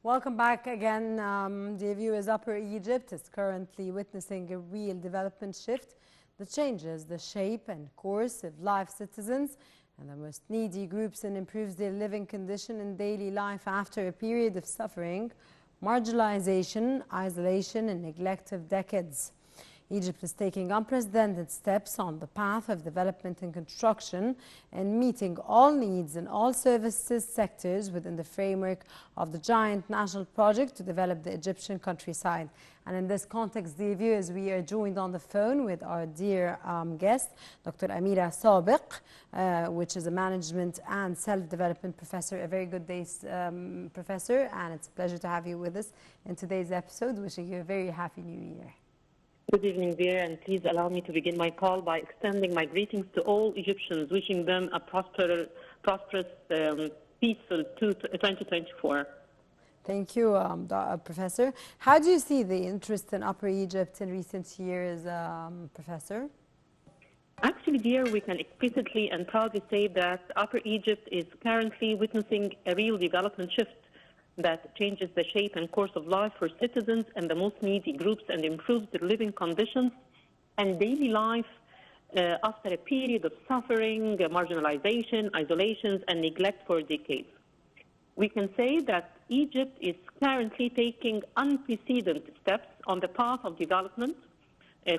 Welcome back again. Dear viewers, Upper Egypt is currently witnessing a real development shift that changes the shape and course of life citizens and the most needy groups and improves their living condition in daily life after a period of suffering, marginalization, isolation, and neglect of decades. Egypt is taking unprecedented steps on the path of development and construction and meeting all needs in all services sectors within the framework of the giant national project to develop the Egyptian countryside. And in this context, dear viewers, we are joined on the phone with our dear guest, Dr. Amira Sadik, which is a management and self-development professor. A very good day, professor, and it's a pleasure to have you with us in today's episode. Wishing you a very happy new year. Good evening, dear, and please allow me to begin my call by extending my greetings to all Egyptians, wishing them a prosperous, peaceful 2024. Thank you, Professor. How do you see the interest in Upper Egypt in recent years, Professor? Actually, dear, we can explicitly and proudly say that Upper Egypt is currently witnessing a real development shift that changes the shape and course of life for citizens and the most needy groups and improves their living conditions and daily life after a period of suffering, marginalization, isolations, and neglect for decades. We can say that Egypt is currently taking unprecedented steps on the path of development,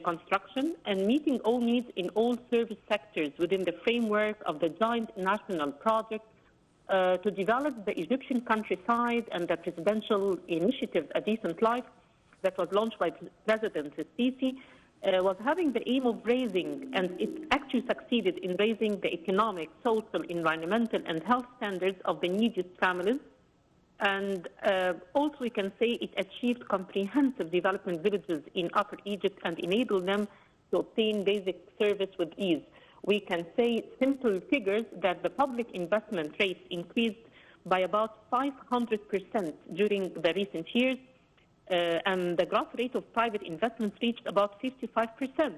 construction, and meeting all needs in all service sectors within the framework of the giant national project to develop the Egyptian countryside, and the presidential initiative, A Decent Life, that was launched by President Sisi, was having the aim of raising, and it actually succeeded in raising the economic, social, environmental, and health standards of the neediest families. And also we can say it achieved comprehensive development villages in Upper Egypt and enabled them to obtain basic service with ease. We can say simple figures that the public investment rates increased by about 500% during the recent years, and the growth rate of private investments reached about 55%,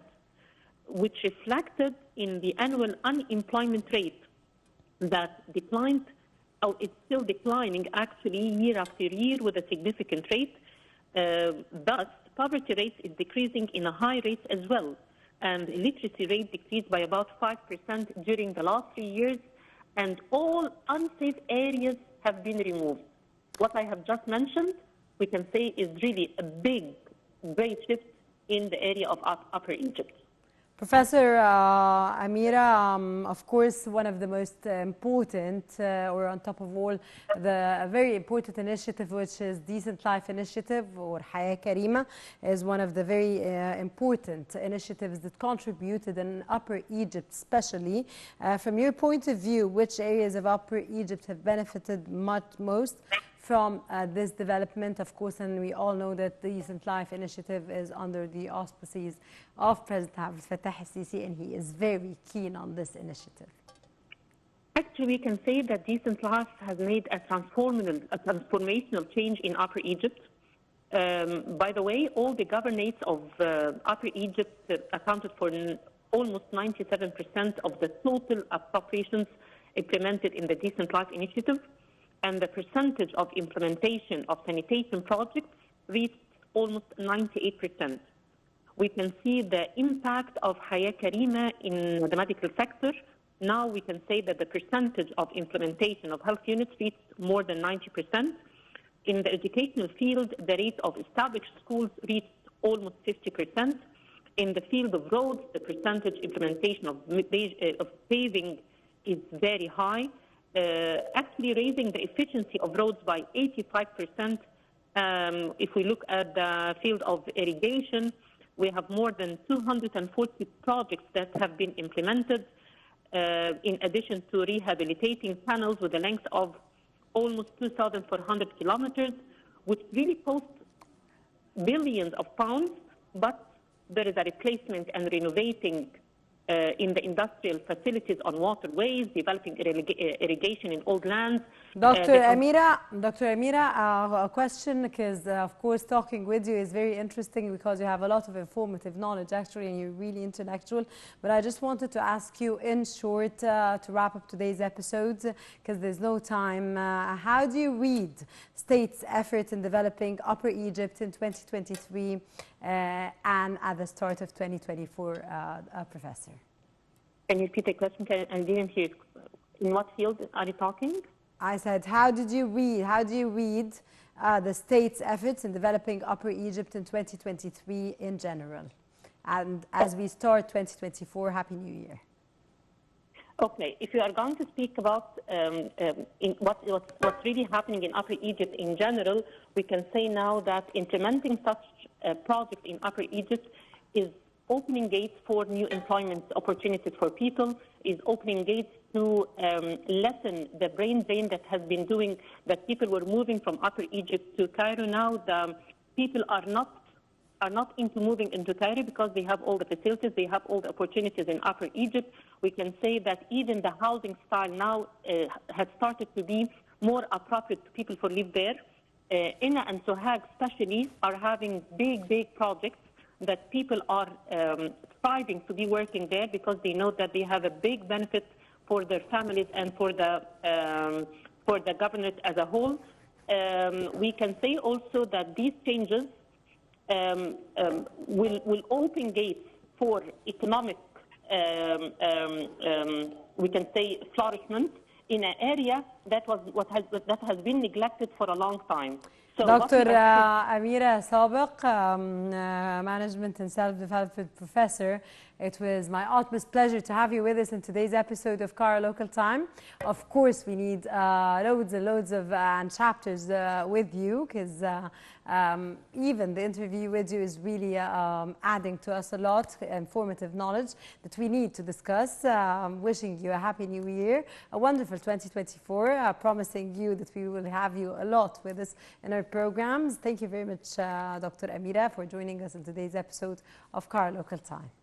which reflected in the annual unemployment rate that declined, or it's still declining actually year after year with a significant rate. Thus, poverty rate is decreasing in a high rate as well. And illiteracy rate decreased by about 5% during the last 3 years, and all unsafe areas have been removed. What I have just mentioned, we can say, is really a great shift in the area of Upper Egypt. Professor Amira, of course, one of the most important, or on top of all, the very important initiative, which is Decent Life Initiative, or Hayat Karima, is one of the very important initiatives that contributed in Upper Egypt, especially. From your point of view, which areas of Upper Egypt have benefited most from this development, of course, and we all know that the Decent Life Initiative is under the auspices of President Abdel Fattah al-Sisi, and he is very keen on this initiative. Actually, we can say that Decent Life has made a transformational change in Upper Egypt. By the way, all the governorates of Upper Egypt accounted for almost 97% of the total appropriations implemented in the Decent Life Initiative, and the percentage of implementation of sanitation projects reached almost 98%. We can see the impact of Hayat Karima in the medical sector. Now we can say that the percentage of implementation of health units reached more than 90%. In the educational field, the rate of established schools reached almost 50%. In the field of roads, the percentage implementation of paving is very high. Actually raising the efficiency of roads by 85%. If we look at the field of irrigation, we have more than 240 projects that have been implemented, in addition to rehabilitating canals with a length of almost 2,400 kilometers, which really cost billions of pounds, but there is a replacement and renovating in the industrial facilities on waterways, developing irrigation in old lands. Dr. Amira, a question, because of course talking with you is very interesting because you have a lot of informative knowledge actually and you're really intellectual. But I just wanted to ask you in short to wrap up today's episodes because there's no time. How do you read state's efforts in developing Upper Egypt in 2023 and at the start of 2024, Professor? Can you repeat the question? I didn't hear. In what field are you talking? I said, how do you read the state's efforts in developing Upper Egypt in 2023 in general? And as we start 2024, Happy New Year. Okay, if you are going to speak about what's really happening in Upper Egypt in general, we can say now that implementing such a project in Upper Egypt is opening gates for new employment opportunities for people, is opening gates to lessen the brain drain that has been doing that people were moving from Upper Egypt to Cairo. Now the people are not into moving into Cairo because they have all the facilities, they have all the opportunities in Upper Egypt. We can say that even the housing style now has started to be more appropriate to people who live there. Inna and Sohag especially are having big projects that people are striving to be working there because they know that they have a big benefit for their families and for the governorate as a whole. We can say also that these changes will open gates for economic, we can say, flourishment in an area that has been neglected for a long time. So Dr. Amira Sadik, Management and Self-Development Professor, it was my utmost pleasure to have you with us in today's episode of Cairo Local Time. Of course, we need loads and loads of chapters with you because even the interview with you is really adding to us a lot informative knowledge that we need to discuss. Wishing you a happy new year, a wonderful 2024, promising you that we will have you a lot with us in our programs. Thank you very much, Dr. Amira, for joining us in today's episode of Cairo Local Time.